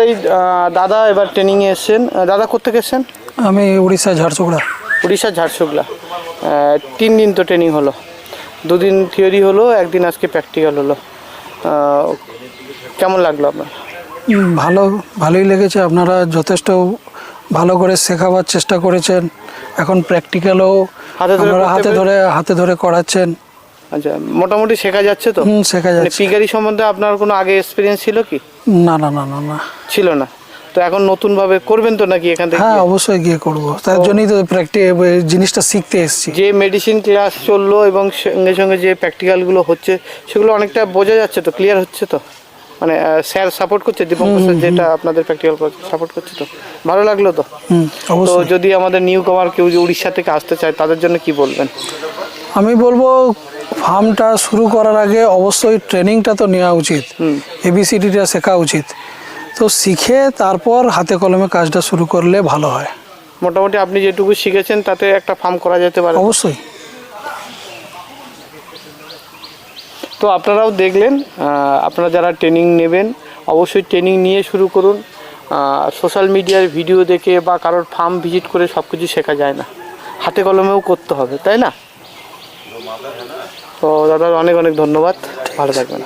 এই দাদা এবার ট্রেনিংয়ে এসছেন। দাদা কোথেকে এসছেন? আমি উড়িষ্যা ঝাড়সুগুড়া। উড়িষ্যার ঝাড়সুগুড়া। 3 দিন তো ট্রেনিং হলো, 2 দিন থিওরি হলো, 1 দিন আজকে প্র্যাকটিক্যাল হলো। কেমন লাগলো আপনার? ভালোই লেগেছে। আপনারা যথেষ্ট ভালো করে শেখাবার চেষ্টা করেছেন। এখন প্র্যাকটিক্যালও হাতে ধরে করাচ্ছেন। আচ্ছা, মোটামুটি শেখা যাচ্ছে তো? শেখা যাচ্ছে। পিগারি সম্বন্ধে আপনার কোনো আগে এক্সপিরিয়েন্স ছিল কি? না ছিল না। তো এখন নতুনভাবে করবেন তো নাকি এখান থেকে? হ্যাঁ, অবশ্যই গিয়ে করব। তার জন্যই তো জিনিসটা শিখতে এসেছি। যে মেডিসিন ক্লাস চললো এবং সঙ্গে সঙ্গে যে প্র্যাকটিক্যালগুলো হচ্ছে সেগুলো অনেকটা বোঝা যাচ্ছে তো, ক্লিয়ার হচ্ছে তো? মানে স্যার সাপোর্ট করছে, দীপঙ্কর স্যার যেটা আপনাদের প্র্যাকটিক্যাল সাপোর্ট করছে তো? ভালো লাগলো তো? তো যদি আমাদের নিউ কামার কেউ যে উড়িষ্যা থেকে আসতে চায় তাদের জন্য কি বলবেন? আমি বলবো ফার্মটা শুরু করার আগে অবশ্যই ট্রেনিংটা তো নেওয়া উচিত, ABCDটা শেখা উচিত। তো শিখে তারপর হাতে কলমে কাজটা শুরু করলে ভালো হয়। মোটামুটি আপনি যেটুকু শিখেছেন তাতে একটা ফার্ম করা যেতে পারে অবশ্যই। তো আপনারাও দেখলেন, আপনারা যারা ট্রেনিং নেবেন অবশ্যই ট্রেনিং নিয়ে শুরু করুন। সোশ্যাল মিডিয়ার ভিডিও দেখে বা কারোর ফার্ম ভিজিট করে সব কিছু শেখা যায় না, হাতে কলমেও করতে হবে, তাই না? তো দাদার অনেক অনেক ধন্যবাদ, ভালো থাকবেন।